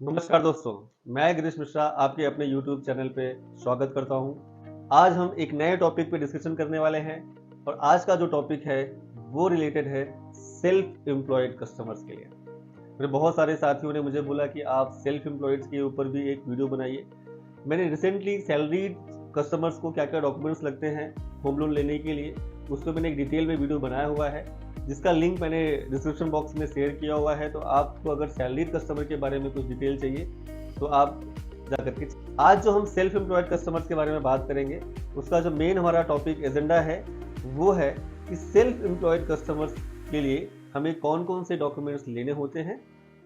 नमस्कार दोस्तों, मैं गिरीश मिश्रा आपके अपने YouTube चैनल पे स्वागत करता हूँ। आज हम एक नए टॉपिक पे डिस्कशन करने वाले हैं और आज का जो टॉपिक है वो रिलेटेड है सेल्फ एम्प्लॉयड कस्टमर्स के लिए। मेरे बहुत सारे साथियों ने मुझे बोला कि आप सेल्फ एम्प्लॉयड के ऊपर भी एक वीडियो बनाइए। मैंने रिसेंटली सैलरीड कस्टमर्स को क्या क्या डॉक्यूमेंट्स लगते हैं होम लोन लेने के लिए, उस पर मैंने एक डिटेल में वीडियो बनाया हुआ है जिसका लिंक मैंने डिस्क्रिप्शन बॉक्स में शेयर किया हुआ है। तो आपको अगर सैलरीड कस्टमर के बारे में कुछ डिटेल चाहिए तो आप जा करके आज जो हम सेल्फ एम्प्लॉयड कस्टमर्स के बारे में बात करेंगे उसका जो मेन हमारा टॉपिक एजेंडा है वो है कि सेल्फ एम्प्लॉयड कस्टमर्स के लिए हमें कौन कौन से डॉक्यूमेंट्स लेने होते हैं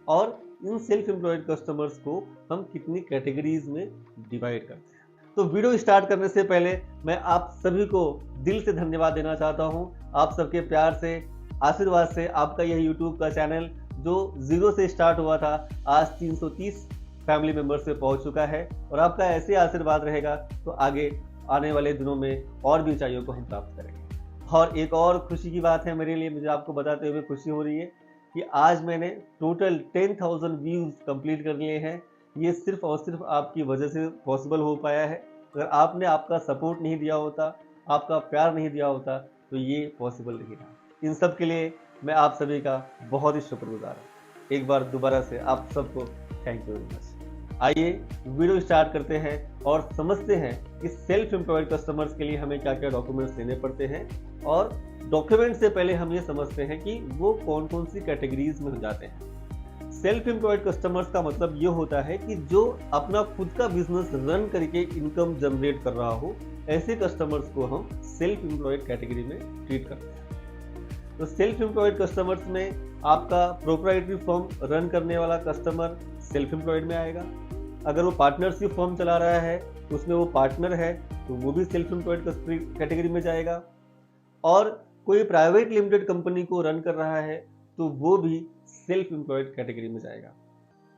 और इन सेल्फ एम्प्लॉयड कस्टमर्स को हम कितनी कैटेगरीज में डिवाइड करते हैं। तो वीडियो स्टार्ट करने से पहले मैं आप सभी को दिल से धन्यवाद देना चाहता हूं। आप सबके प्यार से, आशीर्वाद से आपका यह YouTube का चैनल जो 0 से स्टार्ट हुआ था आज 330 फैमिली मेंबर्स पे पहुंच चुका है और आपका ऐसे आशीर्वाद रहेगा तो आगे आने वाले दिनों में और भी ऊंचाइयों को हम प्राप्त करेंगे। और एक और खुशी की बात है मेरे लिए, मुझे आपको बताते हुए खुशी हो रही है कि आज मैंने टोटल 10,000 व्यूज कंप्लीट कर लिए हैं। ये सिर्फ और सिर्फ आपकी वजह से पॉसिबल हो पाया है। अगर आपने आपका सपोर्ट नहीं दिया होता, आपका प्यार नहीं दिया होता तो ये पॉसिबल नहीं था। इन सब के लिए मैं आप सभी का बहुत ही शुक्रगुजार हूँ। एक बार दोबारा से आप सबको थैंक यू वेरी मच। आइए वीडियो स्टार्ट करते हैं और समझते हैं कि सेल्फ एम्प्लॉयड कस्टमर्स के लिए हमें क्या क्या डॉक्यूमेंट्स लेने पड़ते हैं और डॉक्यूमेंट से पहले हम ये समझते हैं कि वो कौन कौन सी कैटेगरीज में हो जाते हैं। सेल्फ एम्प्लॉयड कस्टमर्स का मतलब ये होता है कि जो अपना खुद का बिजनेस रन करके इनकम जनरेट कर रहा हो, ऐसे कस्टमर्स को हम सेल्फ एम्प्लॉयड कैटेगरी में ट्रीट करते हैं। तो सेल्फ एम्प्लॉयड कस्टमर्स में आपका प्रोप्राइटरी फर्म रन करने वाला कस्टमर सेल्फ एम्प्लॉयड में आएगा। अगर वो पार्टनरशिप फर्म चला रहा है उसमें वो पार्टनर है तो वो भी सेल्फ एम्प्लॉयड कैटेगरी में जाएगा। और कोई प्राइवेट लिमिटेड कंपनी को रन कर रहा है तो वो भी सेल्फ एम्प्लॉयड कैटेगरी में जाएगा।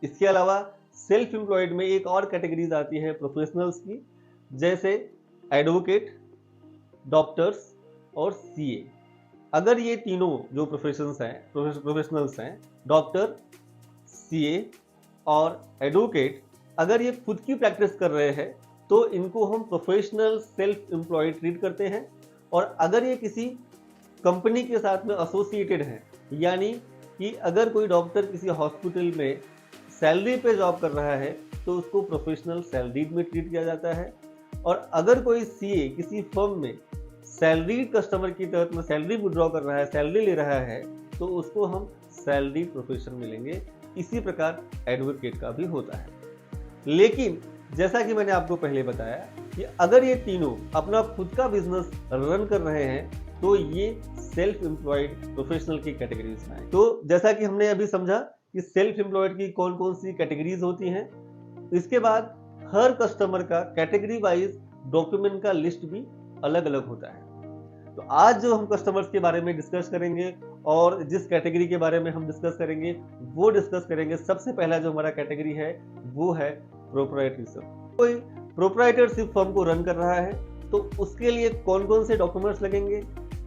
इसके अलावा सेल्फ एम्प्लॉयड में एक और कैटेगरीज आती है प्रोफेशनल्स की, जैसे एडवोकेट, डॉक्टर्स और सीए। अगर ये तीनों जो प्रोफेशनल्स हैं, डॉक्टर, सीए और एडवोकेट, अगर ये खुद की प्रैक्टिस कर रहे हैं तो इनको हम प्रोफेशनल सेल्फ एम्प्लॉयड ट्रीट करते हैं। और अगर ये किसी कंपनी के साथ में एसोसिएटेड है, यानी कि अगर कोई डॉक्टर किसी हॉस्पिटल में सैलरी पे जॉब कर रहा है तो उसको प्रोफेशनल सैलरीड में ट्रीट किया जाता है। और अगर कोई सीए किसी फर्म में सैलरी कस्टमर की तहत में सैलरी विड्रॉ कर रहा है, सैलरी ले रहा है, तो उसको हम सैलरी प्रोफेशन मिलेंगे। इसी प्रकार एडवोकेट का भी होता है। लेकिन जैसा कि मैंने आपको पहले बताया कि अगर ये तीनों अपना खुद का बिजनेस रन कर रहे हैं तो ये सेल्फ एम्प्लॉयड प्रोफेशनल की कैटेगरीज में आए। तो जैसा कि हमने अभी समझा कि सेल्फ एम्प्लॉयड की कौन कौन सी कैटेगरीज होती हैं, इसके बाद हर कस्टमर का कैटेगरी वाइज डॉक्यूमेंट का लिस्ट भी अलग अलग होता है। तो आज जो हम कस्टमर्स के बारे में डिस्कस करेंगे और जिस कैटेगरी के बारे में हम डिस्कस करेंगे वो डिस्कस करेंगे, सबसे पहला जो हमारा कैटेगरी है वो है प्रोप्राइटरशिप। कोई प्रोप्राइटरशिप फर्म को रन कर रहा है तो उसके लिए कौन कौन से डॉक्यूमेंट्स लगेंगे,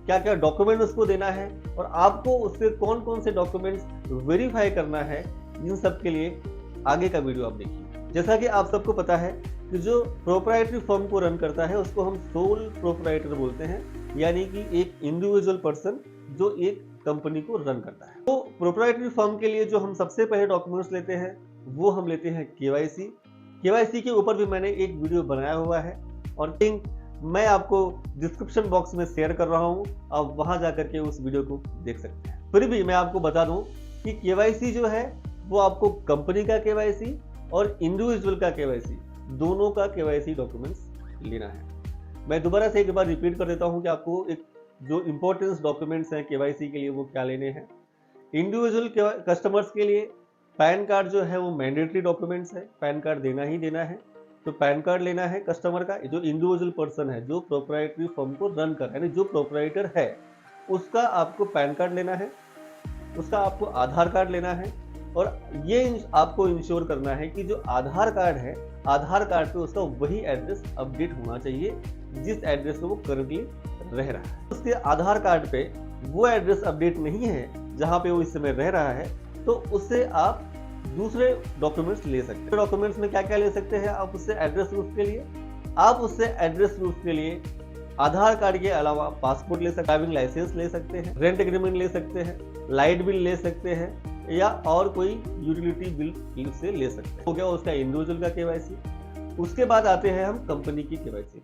क्या क्या डॉक्यूमेंट उसको देना है और आपको उससे कौन कौन से डॉक्यूमेंट्स वेरीफाई करना है, इन सब के लिए आगे का वीडियो आप देखिए। जैसा कि आप सबको पता है कि जो प्रोप्राइटरी फर्म को रन करता है उसको हम सोल प्रोप्राइटर बोलते हैं, यानी कि एक इंडिविजुअल पर्सन जो एक कंपनी को रन करता है। तो प्रोप्राइटरी फर्म के लिए जो हम सबसे पहले डॉक्यूमेंट्स लेते हैं वो हम लेते हैं केवाईसी। केवाईसी के ऊपर भी मैंने एक वीडियो बनाया हुआ है और लिंक मैं आपको डिस्क्रिप्शन बॉक्स में शेयर कर रहा हूं, आप वहां जाकर के उस वीडियो को देख सकते हैं। फिर भी मैं आपको बता दूं कि केवाईसी जो है वो आपको कंपनी का केवाईसी और इंडिविजुअल का केवाईसी दोनों का केवाईसी डॉक्यूमेंट्स लेना है। मैं दोबारा से एक बार रिपीट कर देता हूं कि आपको एक जो इंपॉर्टेंस डॉक्यूमेंट्स हैं केवाईसी के लिए वो क्या लेने हैं। इंडिविजुअल कस्टमर्स के लिए पैन कार्ड जो है वो मैंडेटरी डॉक्यूमेंट्स है, पैन कार्ड देना ही देना है। तो पैन कार्ड लेना है कस्टमर का, जो इंडिविजुअल पर्सन है जो प्रोप्राइटरी फर्म को रन कर रहा है, यानी जो प्रोप्राइटर है उसका आपको पैन कार्ड लेना है, उसका आपको आधार कार्ड लेना है। और ये आपको इंश्योर करना है कि जो आधार कार्ड है, आधार कार्ड पे उसका वही एड्रेस अपडेट होना चाहिए जिस एड्रेस पे वो करंटली रह रहा है। उसके आधार कार्ड पे वो एड्रेस अपडेट नहीं है जहां पे वो इस समय रह रहा है, तो उससे आप दूसरे डॉक्यूमेंट्स ले सकते हैं। डॉक्यूमेंट्स में क्या क्या ले सकते हैं आप उससे? एड्रेस प्रूफ के लिए आप उससे एड्रेस प्रूफ के लिए आधार कार्ड के अलावा पासपोर्ट ले सकते हैं, ड्राइविंग लाइसेंस ले सकते हैं, रेंट एग्रीमेंट ले सकते हैं, लाइट बिल ले सकते हैं, या और कोई यूटिलिटी बिल से ले सकते हैं। हो गया उसका इंडिविजुअल का केवाईसी। उसके बाद आते हैं हम कंपनी की केवाईसी।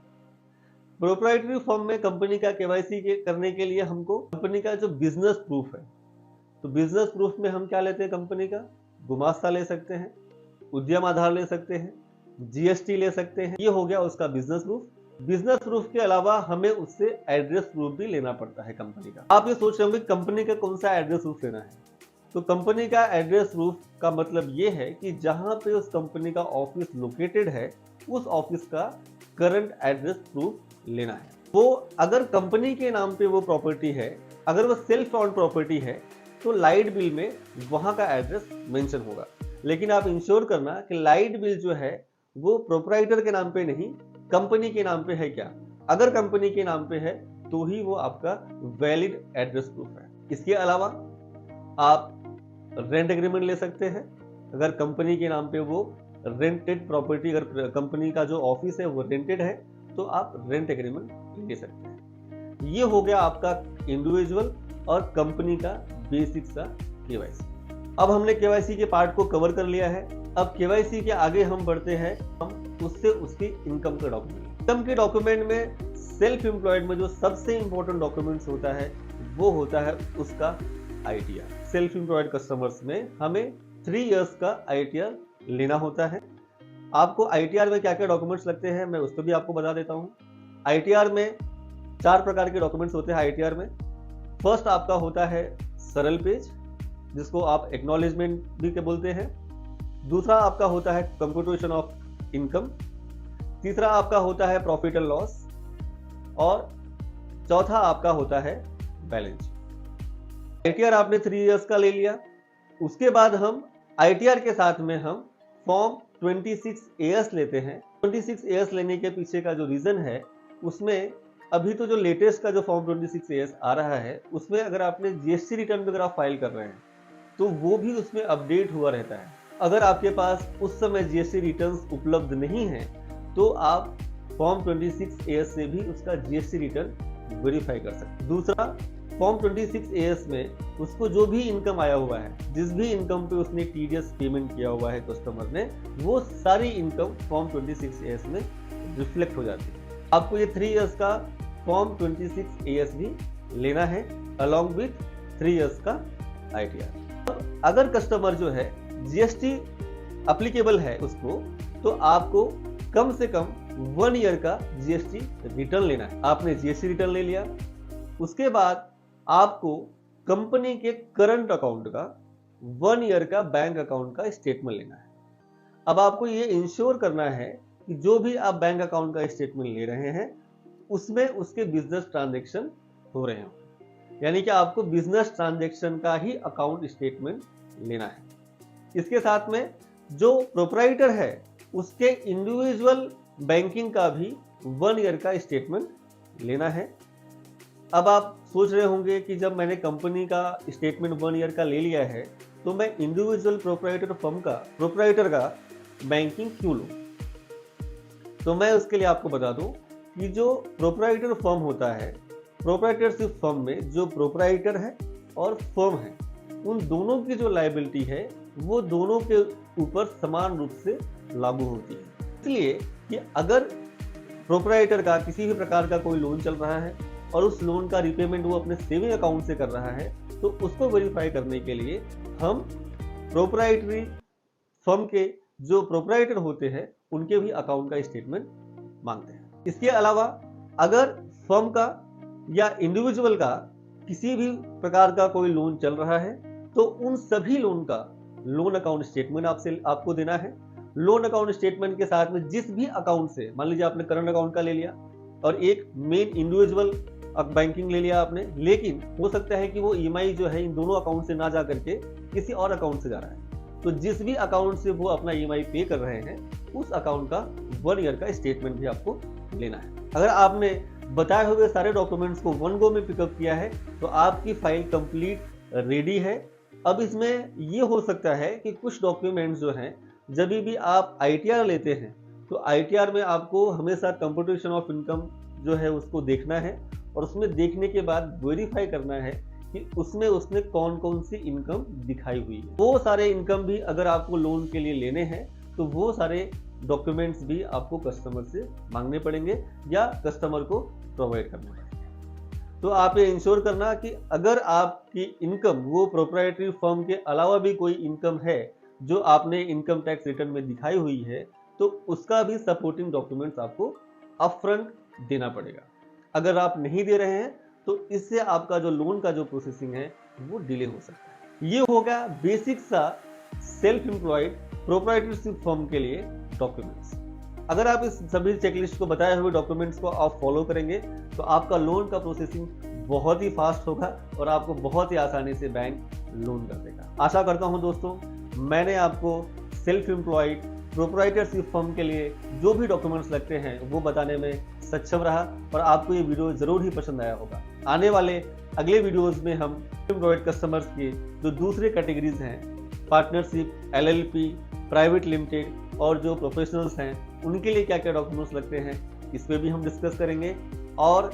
प्रोप्राइटरी फर्म में कंपनी का केवाईसी करने के लिए हमको कंपनी का जो बिजनेस प्रूफ है, तो बिजनेस प्रूफ में हम क्या लेते हैं? कंपनी का गुमास्ता ले सकते हैं, उद्यम आधार ले सकते हैं, जीएसटी ले सकते हैं। ये हो गया उसका बिजनेस प्रूफ। बिजनेस प्रूफ के अलावा हमें उससे एड्रेस प्रूफ भी लेना पड़ता है कंपनी का। आप ये सोच रहे होंगे कंपनी का कौन सा एड्रेस प्रूफ लेना है? तो कंपनी का एड्रेस प्रूफ का मतलब ये है कि जहां पे उस कंपनी का ऑफिस लोकेटेड है, उस ऑफिस का करंट एड्रेस प्रूफ लेना है। वो अगर कंपनी के नाम पे वो प्रॉपर्टी है, अगर वो सेल्फ ओन्ड प्रॉपर्टी है, तो लाइट बिल में वहां का एड्रेस मेंशन होगा। लेकिन आप इंश्योर करना कि लाइट बिल जो है वो प्रोप्राइटर के नाम पे नहीं, कंपनी के नाम पे है क्या। अगर कंपनी के नाम पे है तो ही वो आपका वैलिड एड्रेस प्रूफ है। इसके अलावा आप रेंट एग्रीमेंट ले सकते हैं। अगर कंपनी के नाम पे वो रेंटेड प्रॉपर्टी, अगर कंपनी का जो ऑफिस है वो रेंटेड है, तो आप रेंट एग्रीमेंट ले सकते हैं। ये हो गया आपका इंडिविजुअल और कंपनी का बेसिक सा केवाईसी। अब हमने केवाईसी के पार्ट को कवर कर लिया है। अब केवाईसी के आगे हम बढ़ते हैं, हम उससे उसकी इनकम का डॉक्यूमेंट। इनकम के डॉक्यूमेंट में सेल्फ एम्प्लॉयड में जो सबसे इंपॉर्टेंट डॉक्यूमेंट्स होता है वो होता है उसका आईटीआर। सेल्फ एम्प्लॉयड कस्टमर्स में हमें 3 इयर्स का आईटीआर लेना होता है। आपको आईटीआर में क्या क्या डॉक्यूमेंट्स लगते हैं मैं उसको भी आपको बता देता हूँ। आईटीआर में 4 प्रकार के डॉक्यूमेंट्स होते हैं आईटीआर में। फर्स्ट आपका होता है सरल पेज, जिसको आप एक्नॉलेजमेंट भी के बोलते हैं। दूसरा आपका होता है कंप्यूटेशन ऑफ इनकम। तीसरा आपका होता है प्रॉफिट एंड लॉस, और चौथा आपका होता है बैलेंस। आईटीआर आपने 3 इयर्स का ले लिया। उसके बाद हम आईटीआर के साथ में हम फॉर्म 26AS लेते हैं। 26AS लेने के पीछे का जो रीजन है, उसमें अभी तो जो लेटेस्ट का जो फॉर्म 26AS आ रहा है, उसमें अगर आपने जीएसटी रिटर्न वगैरह आप फाइल कर रहे हैं तो वो भी उसमें अपडेट हुआ रहता है। अगर आपके पास उस समय जीएसटी रिटर्न्स उपलब्ध नहीं है तो आप फॉर्म 26AS से भी उसका जीएसटी रिटर्न वेरीफाई कर सकते हैं। दूसरा, फॉर्म 26AS में उसको जो भी इनकम आया हुआ है, जिस भी इनकम पे उसने टीडीएस पेमेंट किया हुआ है कस्टमर ने, वो सारी इनकम फॉर्म 26AS में रिफ्लेक्ट हो जाती है। आपको ये 3 इयर्स का फॉर्म 26AS भी लेना है अलॉन्ग विथ 3 इयर्स का आईटीआर। अगर कस्टमर जो है जीएसटी एप्लीकेबल है उसको, तो आपको कम से कम 1 ईयर का जीएसटी रिटर्न लेना है। आपने जीएसटी रिटर्न ले लिया, उसके बाद आपको कंपनी के करंट अकाउंट का 1 ईयर का बैंक अकाउंट का स्टेटमेंट लेना है। अब आपको ये इंश्योर करना है कि जो भी आप बैंक अकाउंट का स्टेटमेंट ले रहे हैं उसमें उसके बिजनेस ट्रांजैक्शन हो रहे हो, यानी कि आपको बिजनेस ट्रांजैक्शन का ही अकाउंट स्टेटमेंट लेना है। इसके साथ में जो प्रोप्राइटर है उसके इंडिविजुअल बैंकिंग का भी 1 ईयर का स्टेटमेंट लेना है। अब आप सोच रहे होंगे कि जब मैंने कंपनी का स्टेटमेंट 1 ईयर का ले लिया है तो मैं इंडिविजुअल प्रोप्राइटर फर्म का प्रोप्राइटर का बैंकिंग क्यों लूं? तो मैं उसके लिए आपको बता दूं कि जो प्रोप्राइटर फर्म होता है, प्रोप्राइटरशिप फर्म में जो प्रोप्राइटर है और फर्म है, उन दोनों की जो लायबिलिटी है वो दोनों के ऊपर समान रूप से लागू होती है। इसलिए कि अगर प्रोप्राइटर का किसी भी प्रकार का कोई लोन चल रहा है और उस लोन का रिपेमेंट वो अपने सेविंग अकाउंट से कर रहा है, तो उसको वेरीफाई करने के लिए हम प्रोप्राइटरी फर्म के जो प्रोप्राइटर होते हैं उनके भी अकाउंट का स्टेटमेंट मांगते हैं। इसके अलावा अगर फर्म का या इंडिविजुअल का किसी भी प्रकार का कोई लोन चल रहा है तो उन सभी लोन का लोन अकाउंट स्टेटमेंट आपको देना है। लोन अकाउंट स्टेटमेंट के साथ में जिस भी अकाउंट से, मान लीजिए आपने करंट अकाउंट का ले लिया और एक मेन इंडिविजुअल बैंकिंग ले लिया आपने, लेकिन हो सकता है कि वो ईएमआई जो है इन दोनों अकाउंट से ना जा करके किसी और अकाउंट से जा रहा है, तो जिस भी अकाउंट से वो अपना ईएमआई पे कर रहे हैं उस अकाउंट का 1 ईयर का स्टेटमेंट भी आपको लेना है। अगर आपने बताए हुए सारे डॉक्यूमेंट्स को 1 गो में पिकअप किया है तो आपकी फाइल कंप्लीट रेडी है। अब इसमें ये हो सकता है कि कुछ डॉक्यूमेंट्स जो हैं, जब भी आप ITR लेते हैं तो ITR में आपको हमेशा कंप्यूटेशन ऑफ इनकम जो है उसको देखना है, और उसमें देखने के बाद वेरीफाई करना है कि उसमें उसने कौन कौन सी इनकम दिखाई हुई है। वो सारे इनकम भी अगर आपको लोन के लिए लेने हैं तो वो सारे डॉक्यूमेंट्स भी आपको कस्टमर से मांगने पड़ेंगे या कस्टमर को प्रोवाइड करने पड़ेंगे। तो आप ये इंश्योर करना कि अगर आपकी इनकम वो प्रोप्राइटरी फर्म के अलावा भी कोई इनकम है जो आपने इनकम टैक्स रिटर्न में दिखाई हुई है, तो उसका भी सपोर्टिंग डॉक्यूमेंट्स आपको अपफ्रंट देना पड़ेगा। अगर आप नहीं दे रहे हैं तो इससे आपका जो लोन का जो प्रोसेसिंग है वो डिले हो सकता है। ये हो गया बेसिक सा सेल्फ एम्प्लॉयड प्रोप्राइटरशिप फर्म के लिए डॉक्यूमेंट्स। अगर आप इस सभी चेकलिस्ट को बताए हुए डॉक्यूमेंट्स को आप फॉलो करेंगे तो आपका लोन का प्रोसेसिंग बहुत ही फास्ट होगा और आपको बहुत ही आसानी से बैंक लोन कर देगा। आशा करता हूं दोस्तों मैंने आपको सेल्फ एम्प्लॉयड प्रोप्राइटरशिप फर्म के लिए जो भी डॉक्यूमेंट्स लगते हैं वो बताने में सक्षम रहा और आपको ये वीडियो जरूर ही पसंद आया होगा। आने वाले अगले वीडियोस में हम एम्प्लॉयड कस्टमर्स की जो दूसरे कैटेगरीज हैं, पार्टनरशिप, LLP, प्राइवेट लिमिटेड और जो प्रोफेशनल्स हैं उनके लिए क्या क्या डॉक्यूमेंट्स लगते हैं, इस पे भी हम डिस्कस करेंगे। और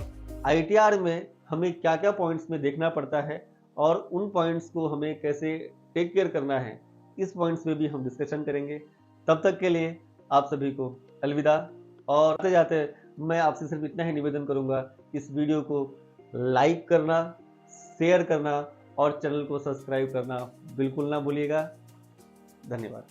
ITR में हमें क्या क्या पॉइंट्स में देखना पड़ता है और उन पॉइंट्स को हमें कैसे टेक केयर करना है, इस पॉइंट्स में भी हम डिस्कशन करेंगे। तब तक के लिए आप सभी को अलविदा। और आते जाते मैं आपसे सिर्फ इतना ही निवेदन करूंगा, इस वीडियो को लाइक करना, शेयर करना और चैनल को सब्सक्राइब करना बिल्कुल ना भूलिएगा। धन्यवाद।